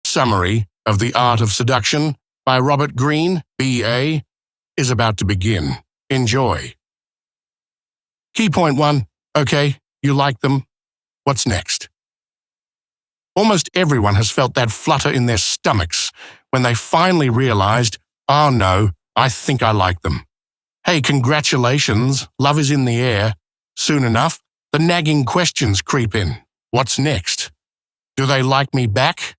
summary of The Art of Seduction by Robert Greene, B.A., is about to begin. Enjoy. Key point 1. Okay, you like them. What's next? Almost everyone has felt that flutter in their stomachs when they finally realized, oh no, I think I like them. Hey, congratulations, love is in the air. Soon enough, the nagging questions creep in. What's next? Do they like me back?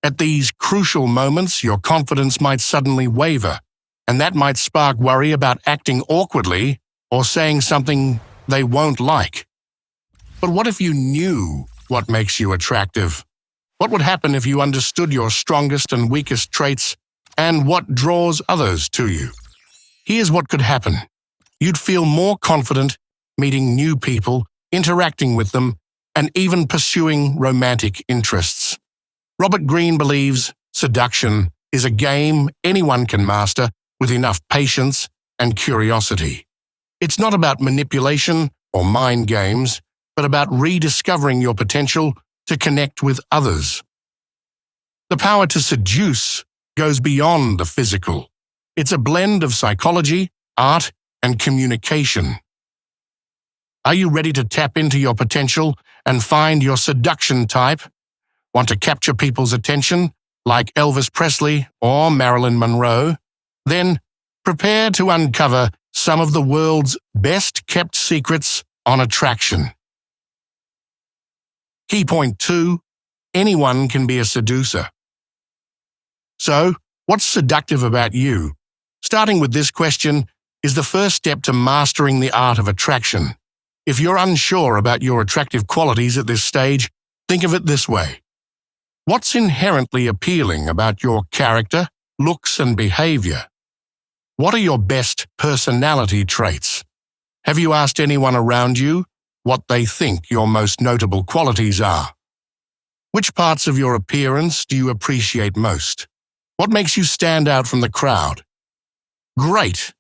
At these crucial moments, your confidence might suddenly waver, and that might spark worry about acting awkwardly or saying something they won't like. But what if you knew what makes you attractive? What would happen if you understood your strongest and weakest traits and what draws others to you? Here's what could happen. You'd feel more confident meeting new people, interacting with them, and even pursuing romantic interests. Robert Greene believes seduction is a game anyone can master with enough patience and curiosity. It's not about manipulation or mind games, but about rediscovering your potential to connect with others. The power to seduce goes beyond the physical. It's a blend of psychology, art, and communication. Are you ready to tap into your potential and find your seduction type? Want to capture people's attention, like Elvis Presley or Marilyn Monroe? Then prepare to uncover some of the world's best-kept secrets on attraction. Key point 2. Anyone can be a seducer. So, what's seductive about you? Starting with this question is the first step to mastering the art of attraction. If you're unsure about your attractive qualities at this stage, think of it this way. What's inherently appealing about your character, looks, and behavior? What are your best personality traits? Have you asked anyone around you what they think your most notable qualities are? Which parts of your appearance do you appreciate most? What makes you stand out from the crowd? Great!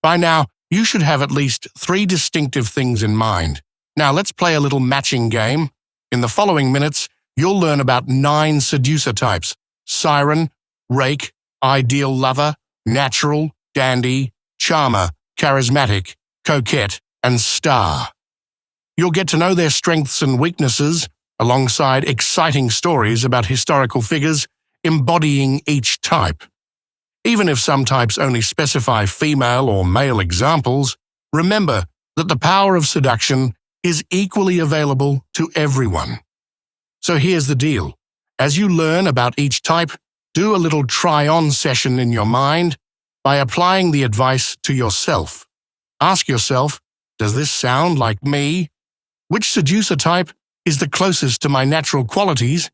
By now, you should have at least 3 distinctive things in mind. Now let's play a little matching game. In the following minutes, you'll learn about 9 seducer types: siren, rake, ideal lover, natural, dandy, charmer, charismatic, coquette, and star. You'll get to know their strengths and weaknesses, alongside exciting stories about historical figures embodying each type. Even if some types only specify female or male examples, remember that the power of seduction is equally available to everyone. So here's the deal. As you learn about each type, do a little try-on session in your mind by applying the advice to yourself. Ask yourself, does this sound like me? Which seducer type is the closest to my natural qualities?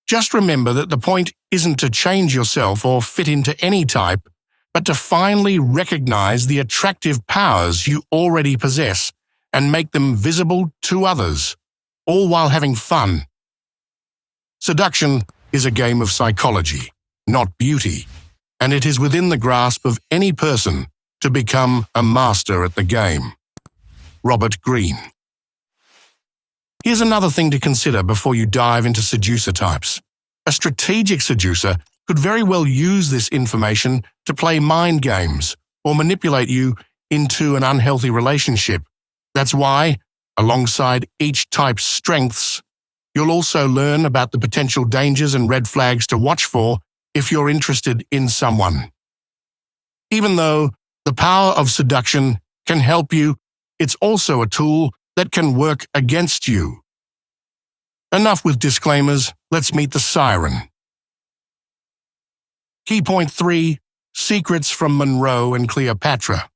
Just remember that the point isn't to change yourself or fit into any type, but to finally recognize the attractive powers you already possess and make them visible to others, all while having fun. Seduction is a game of psychology, not beauty, and it is within the grasp of any person to become a master at the game. Robert Greene. Here's another thing to consider before you dive into seducer types. A strategic seducer could very well use this information to play mind games or manipulate you into an unhealthy relationship. That's why, alongside each type's strengths, you'll also learn about the potential dangers and red flags to watch for if you're interested in someone. Even though the power of seduction can help you, it's also a tool that can work against you. Enough with disclaimers, let's meet the siren. Key point 3. Secrets from Monroe and Cleopatra.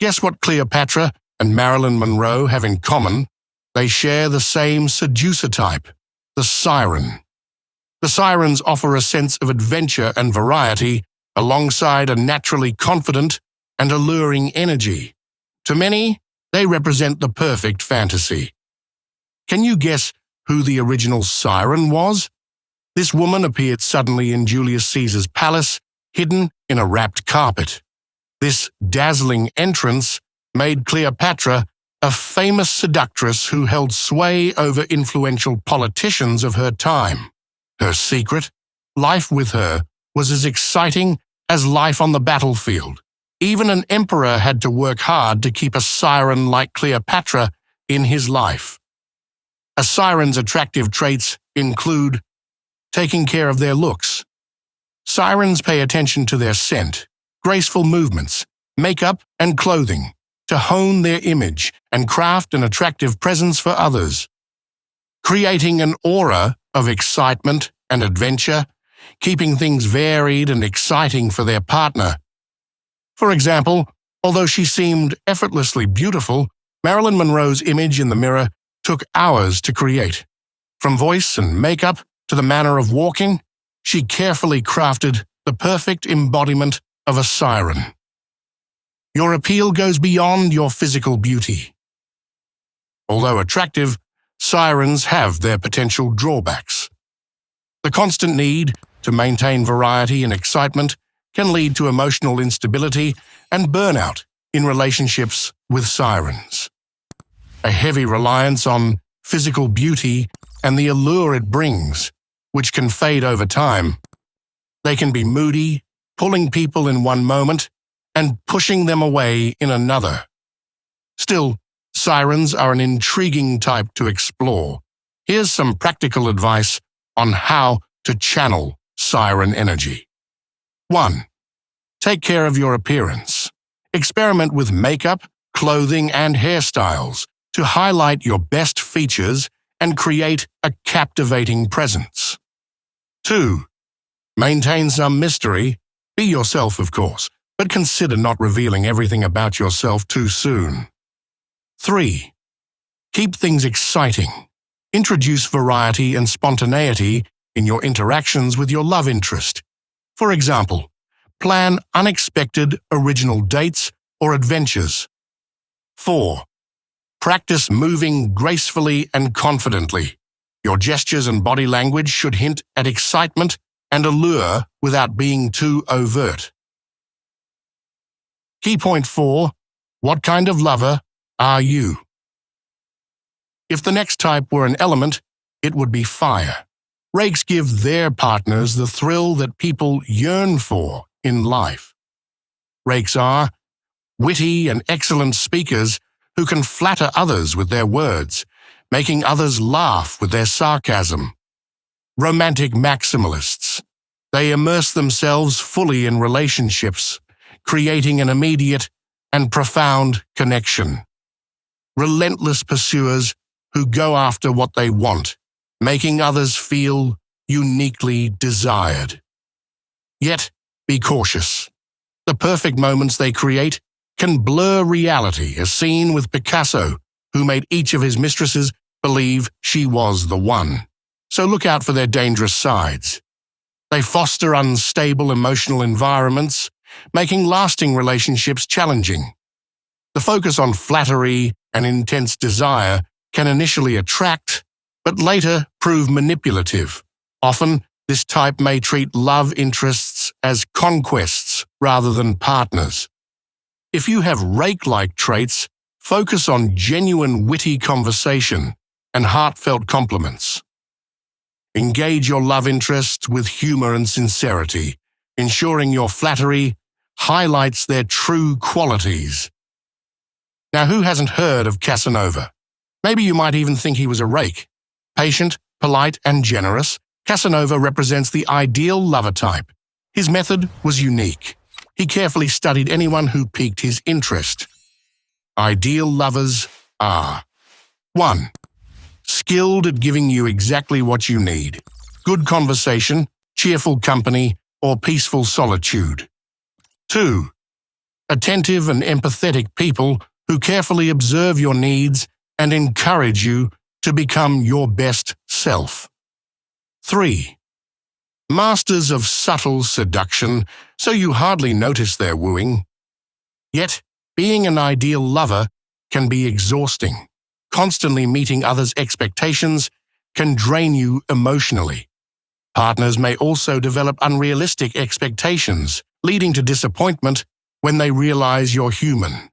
Guess what Cleopatra and Marilyn Monroe have in common? They share the same seducer type, the siren. The sirens offer a sense of adventure and variety alongside a naturally confident and alluring energy. To many, they represent the perfect fantasy. Can you guess who the original siren was? This woman appeared suddenly in Julius Caesar's palace, hidden in a wrapped carpet. This dazzling entrance made Cleopatra a famous seductress who held sway over influential politicians of her time. Her secret, life with her, was as exciting as life on the battlefield. Even an emperor had to work hard to keep a siren like Cleopatra in his life. A siren's attractive traits include taking care of their looks. Sirens pay attention to their scent, graceful movements, makeup, and clothing to hone their image and craft an attractive presence for others. Creating an aura of excitement and adventure, keeping things varied and exciting for their partner. For example, although she seemed effortlessly beautiful, Marilyn Monroe's image in the mirror took hours to create. From voice and makeup to the manner of walking, she carefully crafted the perfect embodiment of a siren. Your appeal goes beyond your physical beauty. Although attractive, sirens have their potential drawbacks. The constant need to maintain variety and excitement can lead to emotional instability and burnout in relationships with sirens. A heavy reliance on physical beauty and the allure it brings, which can fade over time. They can be moody, pulling people in one moment and pushing them away in another. Still, sirens are an intriguing type to explore. Here's some practical advice on how to channel siren energy. 1. Take care of your appearance. Experiment with makeup, clothing, and hairstyles to highlight your best features and create a captivating presence. 2. Maintain some mystery. Be yourself, of course, but consider not revealing everything about yourself too soon. 3. Keep things exciting. Introduce variety and spontaneity in your interactions with your love interest. For example, plan unexpected original dates or adventures. 4. Practice moving gracefully and confidently. Your gestures and body language should hint at excitement and allure without being too overt. Key point 4. What kind of lover are you? If the next type were an element, it would be fire. Rakes give their partners the thrill that people yearn for in life. Rakes are witty and excellent speakers who can flatter others with their words, making others laugh with their sarcasm. Romantic maximalists. They immerse themselves fully in relationships, creating an immediate and profound connection. Relentless pursuers who go after what they want, making others feel uniquely desired. Yet, be cautious. The perfect moments they create can blur reality, as seen with Picasso, who made each of his mistresses believe she was the one. So look out for their dangerous sides. They foster unstable emotional environments, making lasting relationships challenging. The focus on flattery and intense desire can initially attract, but later prove manipulative. Often, this type may treat love interests as conquests rather than partners. If you have rake-like traits, focus on genuine witty conversation and heartfelt compliments. Engage your love interest with humor and sincerity, ensuring your flattery highlights their true qualities. Now, who hasn't heard of Casanova? Maybe you might even think he was a rake. Patient, polite, and generous, Casanova represents the ideal lover type. His method was unique. He carefully studied anyone who piqued his interest. Ideal lovers are 1. Skilled at giving you exactly what you need. Good conversation, cheerful company, or peaceful solitude. 2. Attentive and empathetic people who carefully observe your needs and encourage you to become your best self. 3. Masters of subtle seduction, so you hardly notice their wooing. Yet, being an ideal lover can be exhausting. Constantly meeting others' expectations can drain you emotionally. Partners may also develop unrealistic expectations, leading to disappointment when they realize you're human.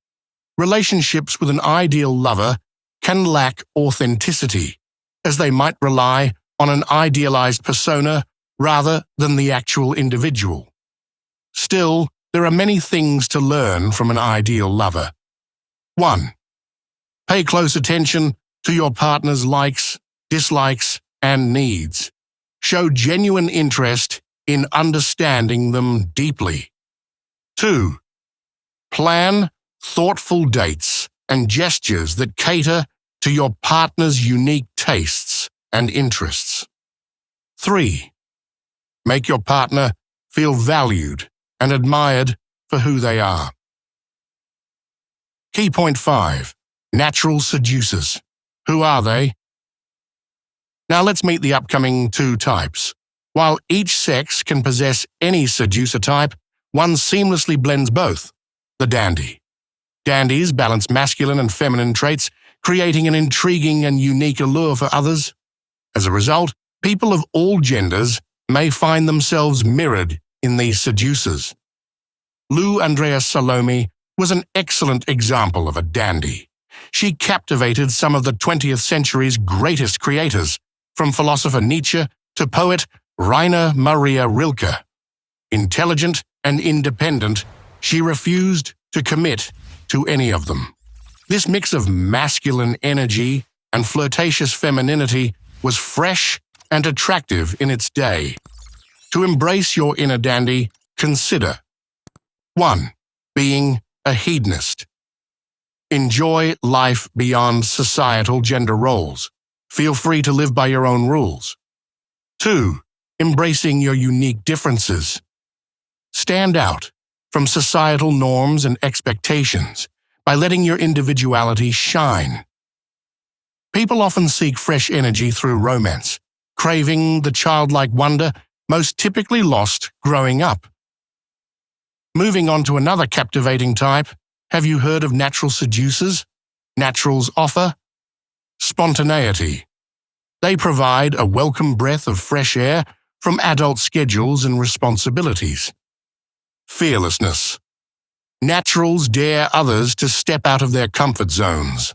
Relationships with an ideal lover can lack authenticity, as they might rely on an idealized persona rather than the actual individual. Still, there are many things to learn from an ideal lover. 1. Pay close attention to your partner's likes, dislikes, and needs. Show genuine interest in understanding them deeply. 2. Plan thoughtful dates and gestures that cater to your partner's unique tastes and interests. 3. Make your partner feel valued and admired for who they are. Key point 5. Natural seducers. Who are they? Now let's meet the upcoming 2 types. While each sex can possess any seducer type, one seamlessly blends both. The dandy. Dandies balance masculine and feminine traits, creating an intriguing and unique allure for others. As a result, people of all genders may find themselves mirrored in these seducers. Lou Andrea Salome was an excellent example of a dandy. She captivated some of the 20th century's greatest creators, from philosopher Nietzsche to poet Rainer Maria Rilke. Intelligent and independent, she refused to commit to any of them. This mix of masculine energy and flirtatious femininity was fresh and attractive in its day. To embrace your inner dandy, consider 1. Being a hedonist. Enjoy life beyond societal gender roles. Feel free to live by your own rules. 2. Embracing your unique differences. Stand out from societal norms and expectations by letting your individuality shine. People often seek fresh energy through romance, craving the childlike wonder most typically lost growing up. Moving on to another captivating type, have you heard of natural seducers? Naturals offer spontaneity. They provide a welcome breath of fresh air from adult schedules and responsibilities. Fearlessness. Naturals dare others to step out of their comfort zones.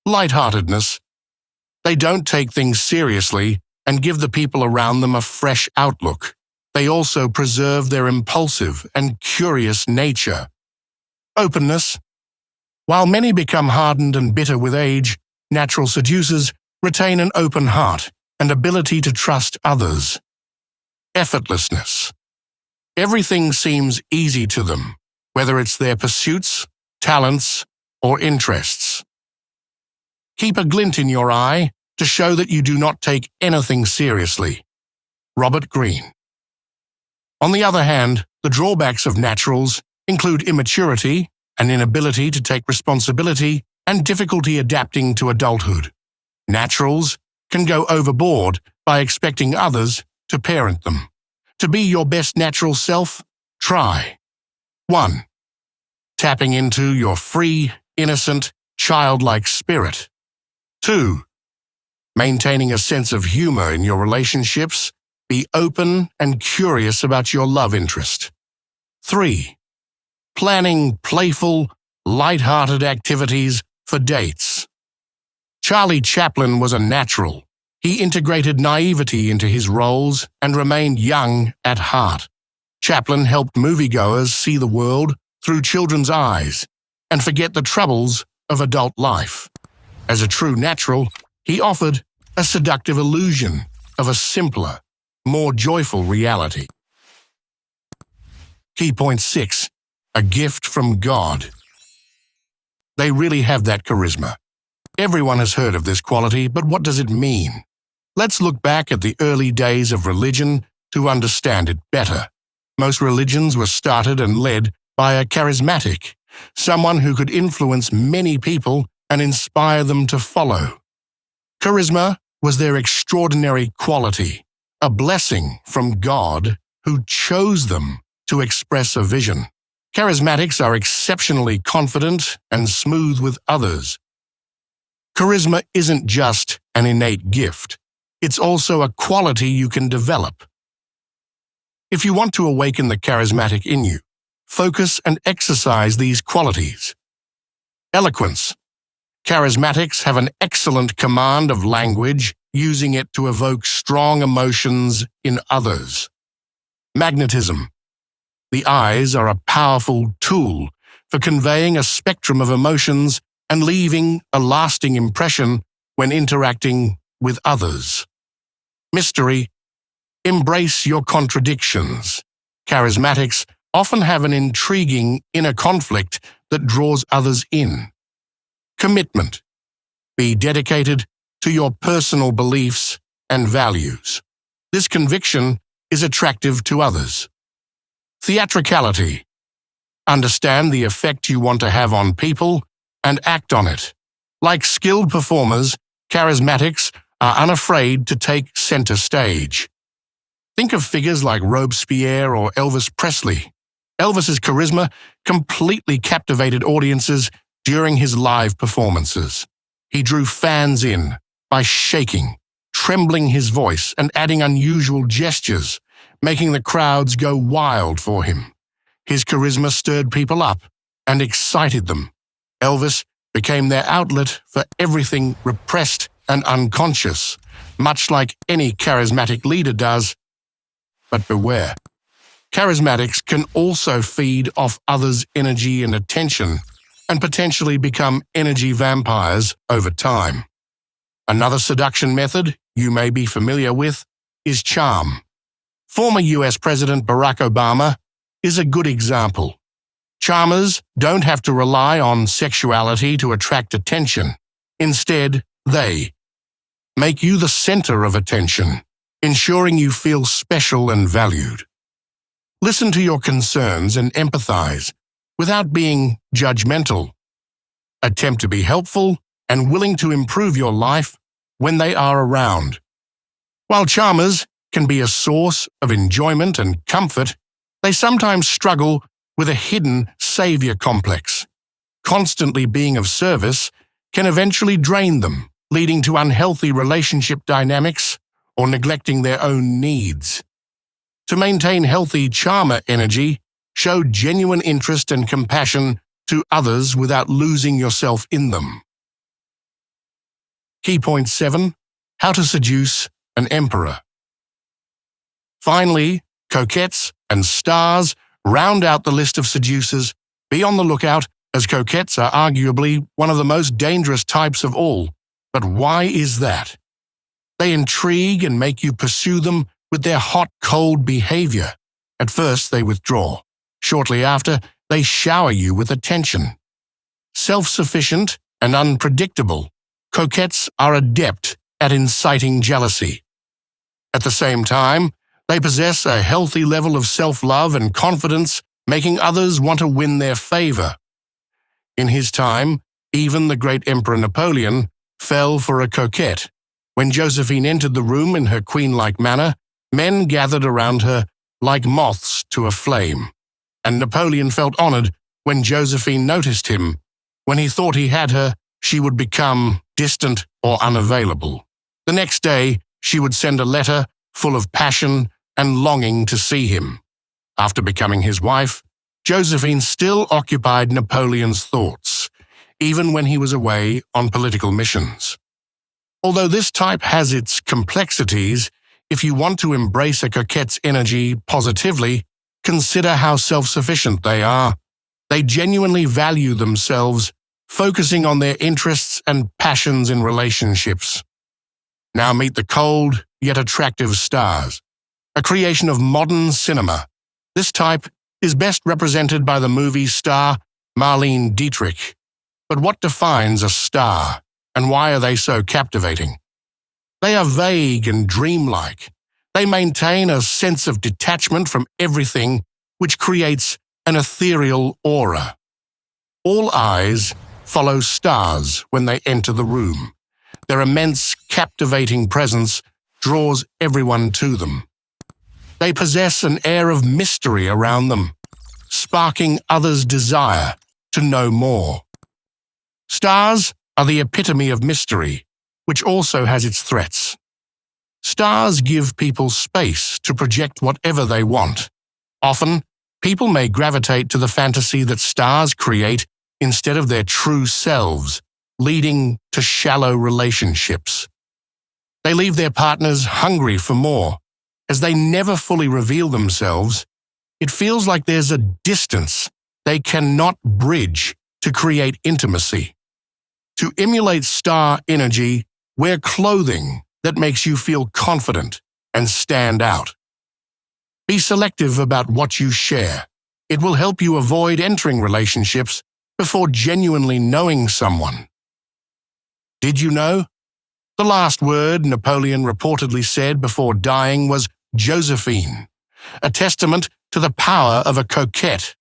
Lightheartedness. They don't take things seriously and give the people around them a fresh outlook. They also preserve their impulsive and curious nature. Openness. While many become hardened and bitter with age, natural seducers retain an open heart and ability to trust others. Effortlessness. Everything seems easy to them, whether it's their pursuits, talents, or interests. Keep a glint in your eye to show that you do not take anything seriously. Robert Greene. On the other hand, the drawbacks of naturals include immaturity, an inability to take responsibility, and difficulty adapting to adulthood. Naturals can go overboard by expecting others to parent them. To be your best natural self, try 1. Tapping into your free, innocent, childlike spirit. 2. Maintaining a sense of humor in your relationships. Be open and curious about your love interest. 3. Planning playful, light-hearted activities for dates. Charlie Chaplin was a natural. He integrated naivety into his roles and remained young at heart. Chaplin helped moviegoers see the world through children's eyes and forget the troubles of adult life. As a true natural, he offered a seductive illusion of a simpler, more joyful reality. Key point 6. A gift from God. They really have that charisma. Everyone has heard of this quality, but what does it mean? Let's look back at the early days of religion to understand it better. Most religions were started and led by a charismatic, someone who could influence many people and inspire them to follow. Charisma was their extraordinary quality, a blessing from God who chose them to express a vision. Charismatics are exceptionally confident and smooth with others. Charisma isn't just an innate gift. It's also a quality you can develop. If you want to awaken the charismatic in you, focus and exercise these qualities. Eloquence. Charismatics have an excellent command of language using it to evoke strong emotions in others. Magnetism. The eyes are a powerful tool for conveying a spectrum of emotions and leaving a lasting impression when interacting with others. Mystery. Embrace your contradictions. Charismatics often have an intriguing inner conflict that draws others in. Commitment. Be dedicated to your personal beliefs and values. This conviction is attractive to others. Theatricality. Understand the effect you want to have on people and act on it. Like skilled performers, charismatics are unafraid to take center stage. Think of figures like Robespierre or Elvis Presley. Elvis's charisma completely captivated audiences during his live performances. He drew fans in by shaking, trembling his voice, and adding unusual gestures, making the crowds go wild for him. His charisma stirred people up and excited them. Elvis became their outlet for everything repressed and unconscious, much like any charismatic leader does. But beware, charismatics can also feed off others' energy and attention and potentially become energy vampires over time. Another seduction method you may be familiar with is charm. Former US President Barack Obama is a good example. Charmers don't have to rely on sexuality to attract attention. Instead, they make you the center of attention, ensuring you feel special and valued. Listen to your concerns and empathize without being judgmental. Attempt to be helpful and willing to improve your life when they are around. While charmers can be a source of enjoyment and comfort, they sometimes struggle with a hidden savior complex. Constantly being of service can eventually drain them, leading to unhealthy relationship dynamics or neglecting their own needs. To maintain healthy charmer energy, show genuine interest and compassion to others without losing yourself in them. Key point 7. How to seduce an emperor. Finally, coquettes and stars round out the list of seducers. Be on the lookout, as coquettes are arguably one of the most dangerous types of all. But why is that? They intrigue and make you pursue them with their hot-cold behavior. At first, they withdraw. Shortly after, they shower you with attention. Self-sufficient and unpredictable, coquettes are adept at inciting jealousy. At the same time, they possess a healthy level of self-love and confidence, making others want to win their favor. In his time, even the great Emperor Napoleon fell for a coquette. When Josephine entered the room in her queen-like manner, men gathered around her like moths to a flame, and Napoleon felt honored when Josephine noticed him. When he thought he had her, she would become distant or unavailable. The next day, she would send a letter full of passion and longing to see him. After becoming his wife, Josephine still occupied Napoleon's thoughts, even when he was away on political missions. Although this type has its complexities, if you want to embrace a coquette's energy positively, consider how self-sufficient they are. They genuinely value themselves, focusing on their interests and passions in relationships. Now meet the cold, yet attractive stars, a creation of modern cinema. This type is best represented by the movie star Marlene Dietrich. But what defines a star, and why are they so captivating? They are vague and dreamlike. They maintain a sense of detachment from everything, which creates an ethereal aura. All eyes follow stars when they enter the room. Their immense, captivating presence draws everyone to them. They possess an air of mystery around them, sparking others' desire to know more. Stars are the epitome of mystery, which also has its threats. Stars give people space to project whatever they want. Often, people may gravitate to the fantasy that stars create instead of their true selves, leading to shallow relationships. They leave their partners hungry for more. As they never fully reveal themselves, it feels like there's a distance they cannot bridge to create intimacy. To emulate star energy, wear clothing that makes you feel confident and stand out. Be selective about what you share. It will help you avoid entering relationships before genuinely knowing someone. Did you know? The last word Napoleon reportedly said before dying was Josephine, a testament to the power of a coquette.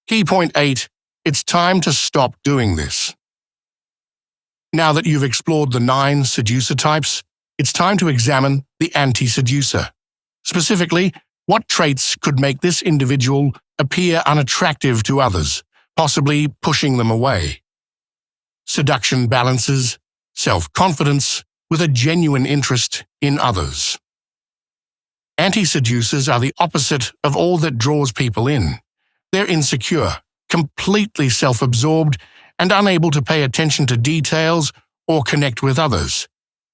Key point 8. It's time to stop doing this. Now that you've explored the 9 seducer types, it's time to examine the anti-seducer. Specifically, what traits could make this individual appear unattractive to others, possibly pushing them away? Seduction balances self-confidence with a genuine interest in others. Anti-seducers are the opposite of all that draws people in. They're insecure, completely self-absorbed, and unable to pay attention to details or connect with others.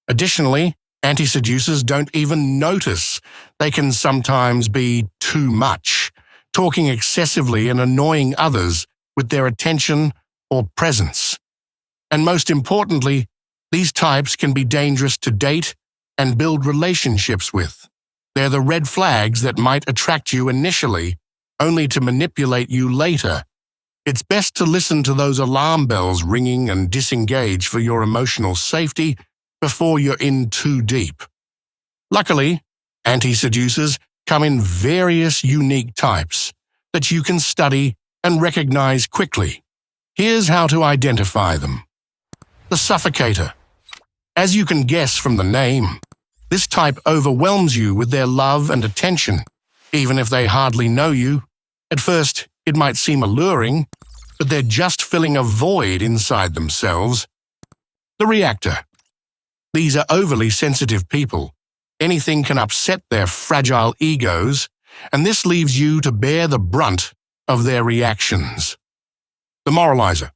Additionally, anti-seducers don't even notice they can sometimes be too much, talking excessively and annoying others with their attention or presence. And most importantly, these types can be dangerous to date and build relationships with. They're the red flags that might attract you initially, only to manipulate you later. It's best to listen to those alarm bells ringing and disengage for your emotional safety before you're in too deep. Luckily, anti-seducers come in various unique types that you can study and recognize quickly. Here's how to identify them. The suffocator. As you can guess from the name, this type overwhelms you with their love and attention, even if they hardly know you. At first, it might seem alluring, but they're just filling a void inside themselves. The reactor. These are overly sensitive people. Anything can upset their fragile egos, and this leaves you to bear the brunt of their reactions. The moralizer.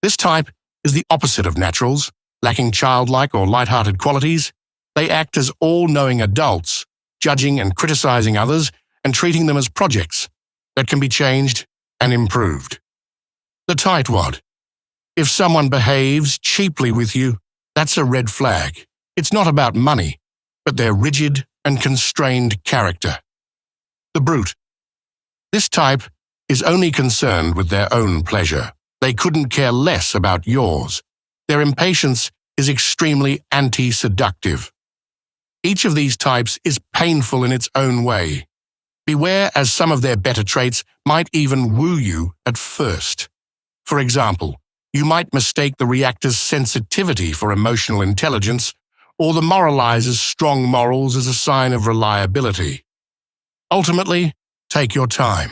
This type is the opposite of naturals, lacking childlike or light-hearted qualities. They act as all-knowing adults, judging and criticizing others and treating them as projects that can be changed and improved. The tightwad. If someone behaves cheaply with you, that's a red flag. It's not about money, but their rigid and constrained character. The brute. This type is only concerned with their own pleasure. They couldn't care less about yours. Their impatience is extremely anti-seductive. Each of these types is painful in its own way. Beware, as some of their better traits might even woo you at first. For example, you might mistake the reactor's sensitivity for emotional intelligence, or the moralizer's strong morals as a sign of reliability. Ultimately, take your time.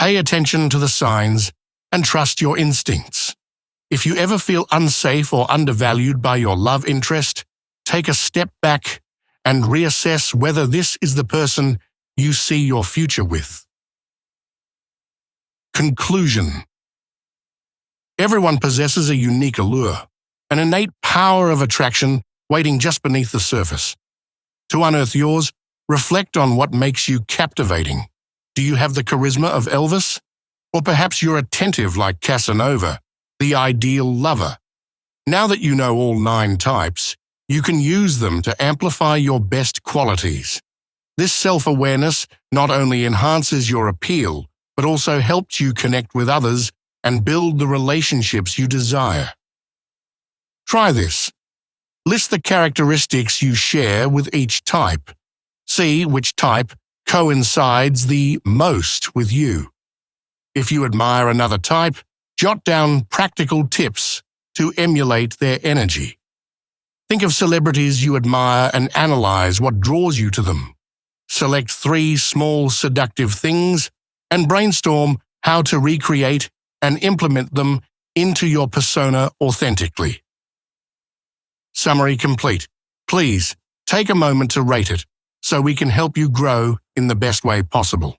Pay attention to the signs and trust your instincts. If you ever feel unsafe or undervalued by your love interest, take a step back and reassess whether this is the person you see your future with. Conclusion. Everyone possesses a unique allure, an innate power of attraction waiting just beneath the surface. To unearth yours, reflect on what makes you captivating. Do you have the charisma of Elvis? Or perhaps you're attentive like Casanova, the ideal lover. Now that you know all 9 types, you can use them to amplify your best qualities. This self-awareness not only enhances your appeal, but also helps you connect with others and build the relationships you desire. Try this. List the characteristics you share with each type. See which type coincides the most with you. If you admire another type, jot down practical tips to emulate their energy. Think of celebrities you admire and analyze what draws you to them. Select 3 small seductive things and brainstorm how to recreate and implement them into your persona authentically. Summary complete. Please take a moment to rate it so we can help you grow in the best way possible.